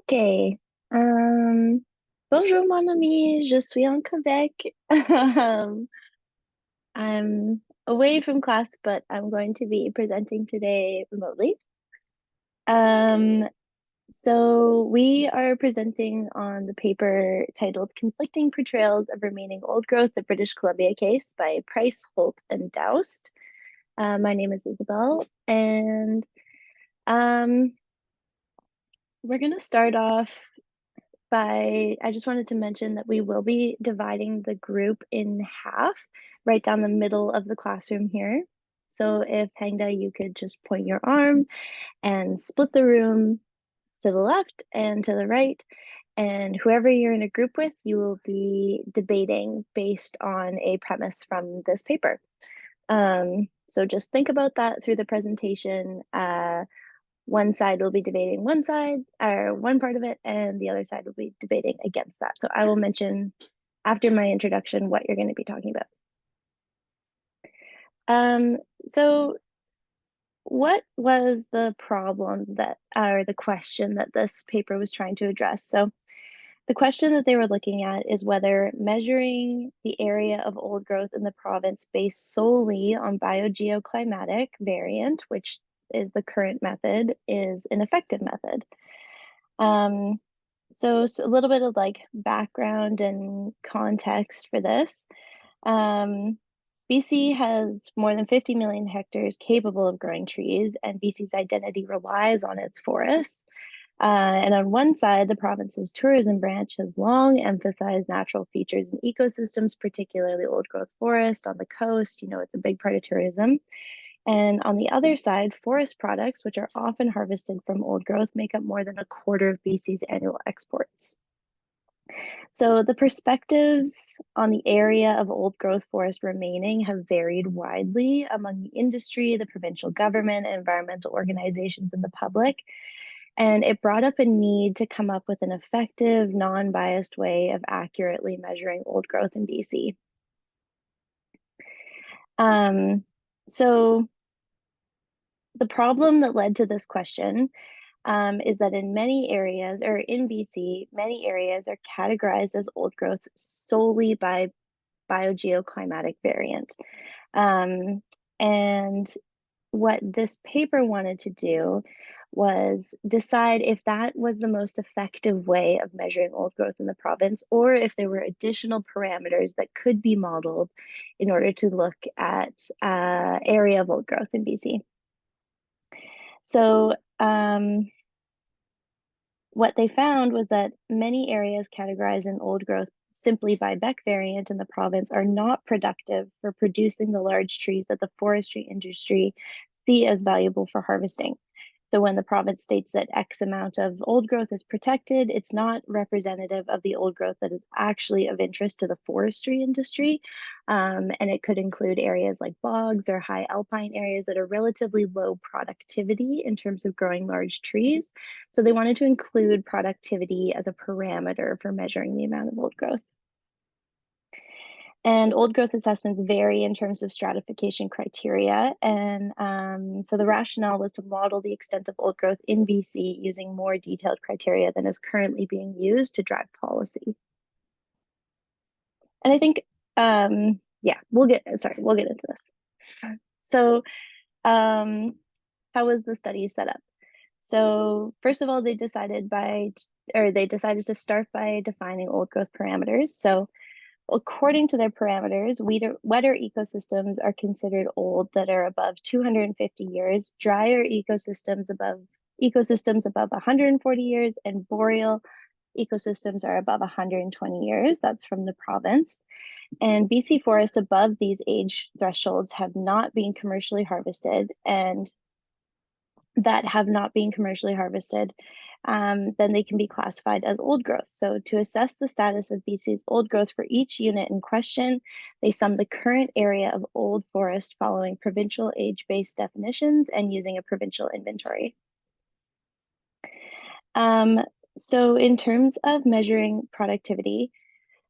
Ok. Bonjour, mon ami. Je suis en Quebec. I'm away from class, but I'm going to be presenting today remotely. Um, so we are presenting on the paper titled Conflicting Portrayals of Remaining Old Growth, the British Columbia Case by Price, Holt, and Doust. My name is Isabel, and um, we're going to start off I just wanted to mention that we will be dividing the group in half right down the middle of the classroom here. So if Hangda, you could just point your arm and split the room to the left and to the right. And whoever you're in a group with, you will be debating based on a premise from this paper. So just think about that through the presentation. One side will be debating one side or one part of it, and the other side will be debating against that. So I will mention after my introduction what you're going to be talking about. So what was the problem that, or the question that this paper was trying to address? So the question that they were looking at is whether measuring the area of old growth in the province based solely on biogeoclimatic variant, which is the current method, is an effective method. So a little bit of like background and context for this. BC has more than 50 million hectares capable of growing trees, and BC's identity relies on its forests. And on one side, the province's tourism branch has long emphasized natural features and ecosystems, particularly old growth forest on the coast. You know, it's a big part of tourism. And on the other side, forest products, which are often harvested from old growth, make up more than a quarter of BC's annual exports. So the perspectives on the area of old growth forest remaining have varied widely among the industry, the provincial government, environmental organizations, and the public. And it brought up a need to come up with an effective, non-biased way of accurately measuring old growth in BC. So the problem that led to this question is that in many areas, or in BC, many areas are categorized as old growth solely by biogeoclimatic variant. And what this paper wanted to do was decide if that was the most effective way of measuring old growth in the province, or if there were additional parameters that could be modeled in order to look at area of old growth in BC. So what they found was that many areas categorized in old growth simply by Beck variant in the province are not productive for producing the large trees that the forestry industry see as valuable for harvesting. So when the province states that X amount of old growth is protected, it's not representative of the old growth that is actually of interest to the forestry industry. And it could include areas like bogs or high alpine areas that are relatively low productivity in terms of growing large trees. So they wanted to include productivity as a parameter for measuring the amount of old growth. And old growth assessments vary in terms of stratification criteria. And so the rationale was to model the extent of old growth in BC using more detailed criteria than is currently being used to drive policy. And I think, yeah, we'll get into this. So how was the study set up? So first of all, they decided to start by defining old growth parameters. So according to their parameters, wetter ecosystems are considered old that are above 250 years, drier ecosystems above 140 years, and boreal ecosystems are above 120 years. That's from the province. And BC forests above these age thresholds have not been commercially harvested, and that have not been commercially harvested, then they can be classified as old growth. So to assess the status of BC's old growth for each unit in question, they sum the current area of old forest following provincial age-based definitions and using a provincial inventory. So in terms of measuring productivity,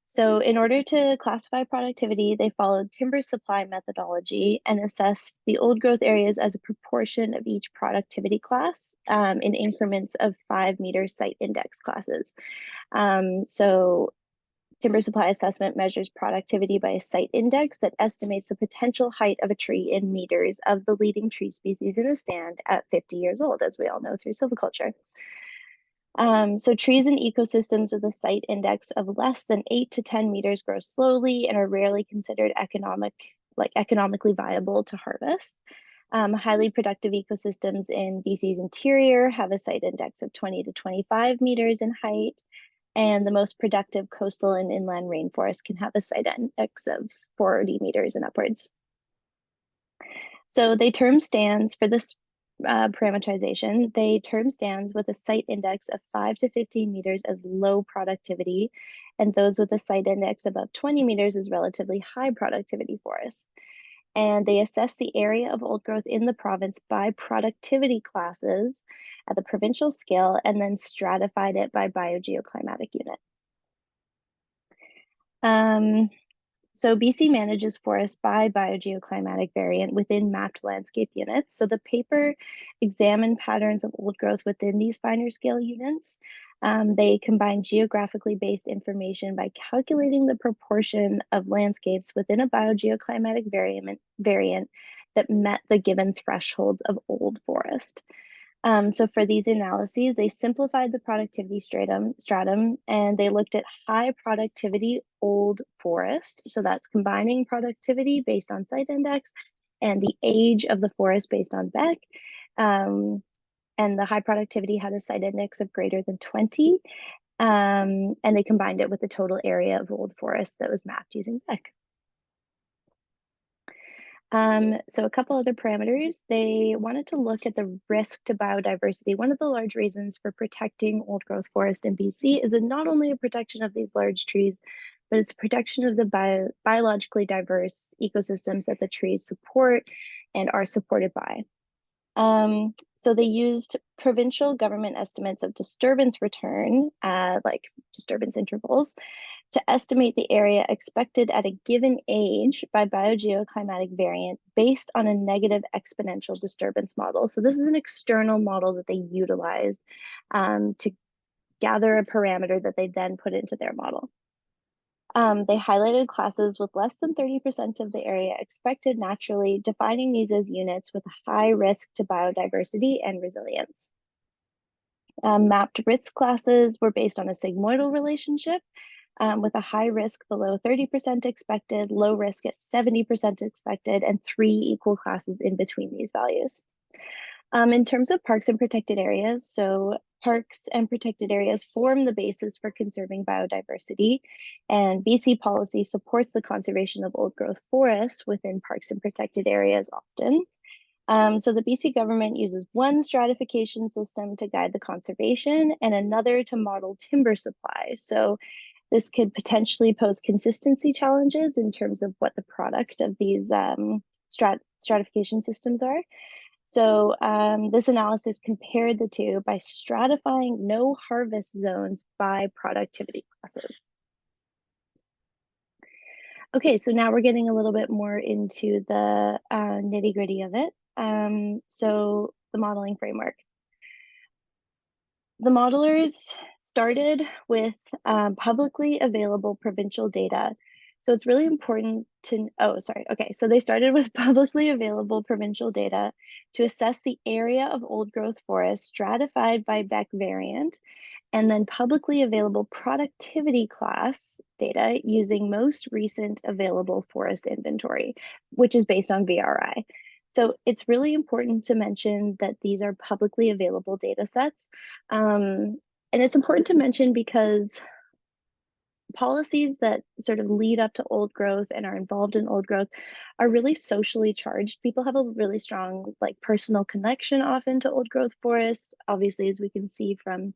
So in order to classify productivity, they followed timber supply methodology and assessed the old growth areas as a proportion of each productivity class in increments of 5-meter site index classes. So timber supply assessment measures productivity by a site index that estimates the potential height of a tree in meters of the leading tree species in a stand at 50 years old, as we all know through silviculture. So trees and ecosystems with a site index of less than 8 to 10 meters grow slowly and are rarely considered economically viable to harvest. Highly productive ecosystems in BC's interior have a site index of 20 to 25 meters in height, and the most productive coastal and inland rainforest can have a site index of 40 meters and upwards. So they term stands for this parameterization. They term stands with a site index of 5 to 15 meters as low productivity, and those with a site index above 20 meters as relatively high productivity forests. And they assess the area of old growth in the province by productivity classes at the provincial scale, and then stratified it by biogeoclimatic unit. So BC manages forests by biogeoclimatic variant within mapped landscape units. So the paper examined patterns of old growth within these finer scale units. They combine geographically based information by calculating the proportion of landscapes within a biogeoclimatic variant that met the given thresholds of old forest. So for these analyses, they simplified the productivity stratum and they looked at high productivity old forest. So that's combining productivity based on site index and the age of the forest based on Beck. And the high productivity had a site index of greater than 20. And they combined it with the total area of old forest that was mapped using Beck. So a couple other parameters, they wanted to look at the risk to biodiversity. One of the large reasons for protecting old growth forest in BC is not only a protection of these large trees, but it's protection of the biologically diverse ecosystems that the trees support and are supported by. So they used provincial government estimates of disturbance return, like disturbance intervals, to estimate the area expected at a given age by biogeoclimatic variant based on a negative exponential disturbance model. So this is an external model that they utilized to gather a parameter that they then put into their model. They highlighted classes with less than 30% of the area expected naturally, defining these as units with a high risk to biodiversity and resilience. Mapped risk classes were based on a sigmoidal relationship with a high risk below 30% expected, low risk at 70% expected, and 3 equal classes in between these values. In terms of parks and protected areas, so parks and protected areas form the basis for conserving biodiversity, and BC policy supports the conservation of old growth forests within parks and protected areas often. So the BC government uses one stratification system to guide the conservation and another to model timber supply. So this could potentially pose consistency challenges in terms of what the product of these stratification systems are. So this analysis compared the two by stratifying no harvest zones by productivity classes. Okay, so now we're getting a little bit more into the nitty-gritty of it. So the modeling framework. The modelers started with publicly available provincial data. So it's really important to, so they started with publicly available provincial data to assess the area of old growth forest stratified by Beck variant, and then publicly available productivity class data using most recent available forest inventory, which is based on VRI. So it's really important to mention that these are publicly available data sets. And it's important to mention because policies that sort of lead up to old growth and are involved in old growth are really socially charged. People have a really strong personal connection often to old growth forests. Obviously, as we can see from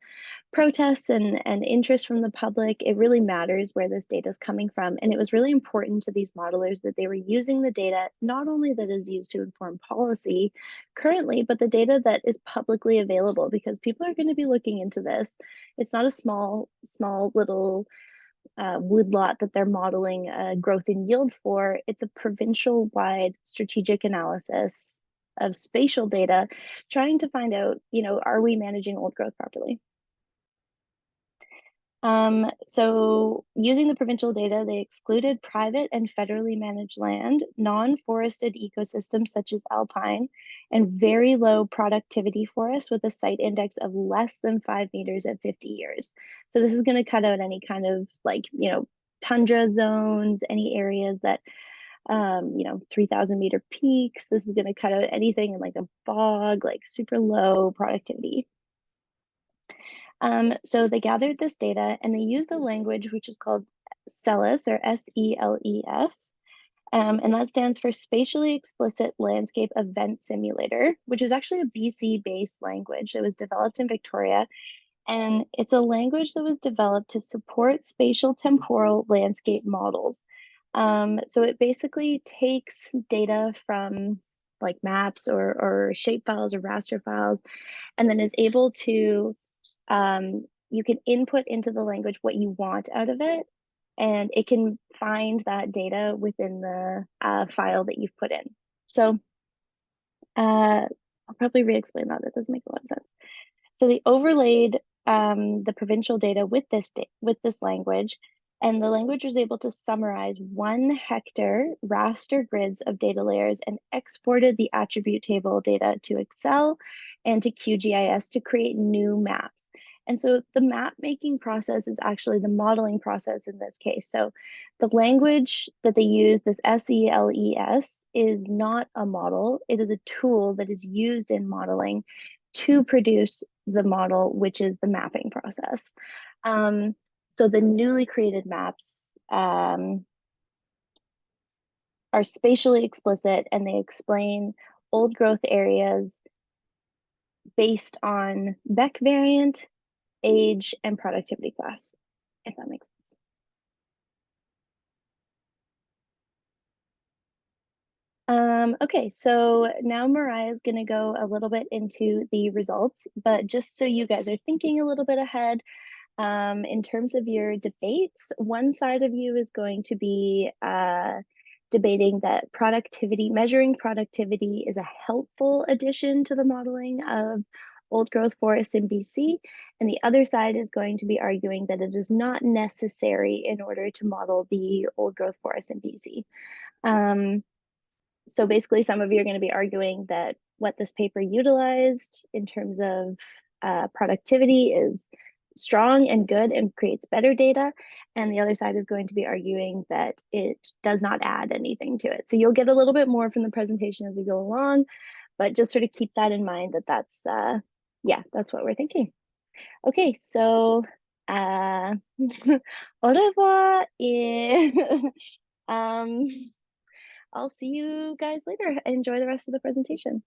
protests and interest from the public, it really matters where this data is coming from. And it was really important to these modelers that they were using the data, not only that is used to inform policy currently, but the data that is publicly available, because people are going to be looking into this. It's not a small little woodlot that they're modeling growth in yield for. It's a provincial-wide strategic analysis of spatial data, trying to find out, are we managing old growth properly? So using the provincial data, they excluded private and federally managed land, non-forested ecosystems such as alpine, and very low productivity forests with a site index of less than 5 meters at 50 years. So this is going to cut out any kind of tundra zones, any areas that 3,000 meter peaks. This is going to cut out anything in like a bog, like super low productivity. So they gathered this data and they used a language which is called SELES, or SELES. And that stands for Spatially Explicit Landscape Event Simulator, which is actually a BC-based language that was developed in Victoria. And it's a language that was developed to support spatial temporal landscape models. So it basically takes data from like maps or shape files or raster files, and then is able to you can input into the language what you want out of it, and it can find that data within the file that you've put in. So I'll probably re-explain that. That doesn't make a lot of sense. So they overlaid the provincial data with this language, and the language was able to summarize 1 hectare raster grids of data layers and exported the attribute table data to Excel and to QGIS to create new maps. And so the map making process is actually the modeling process in this case. So the language that they use, this SELES, is not a model. It is a tool that is used in modeling to produce the model, which is the mapping process. So the newly created maps are spatially explicit, and they explain old growth areas based on Beck variant, age, and productivity class, if that makes sense. Okay, so now Mariah is going to go a little bit into the results, but just so you guys are thinking a little bit ahead, in terms of your debates, one side of you is going to be debating that measuring productivity is a helpful addition to the modeling of old growth forests in BC. And the other side is going to be arguing that it is not necessary in order to model the old growth forests in BC. So basically, some of you are going to be arguing that what this paper utilized in terms of productivity is strong and good and creates better data. And the other side is going to be arguing that it does not add anything to it. So you'll get a little bit more from the presentation as we go along, but just sort of keep that in mind that's what we're thinking. Okay, so au revoir. I'll see you guys later. Enjoy the rest of the presentation.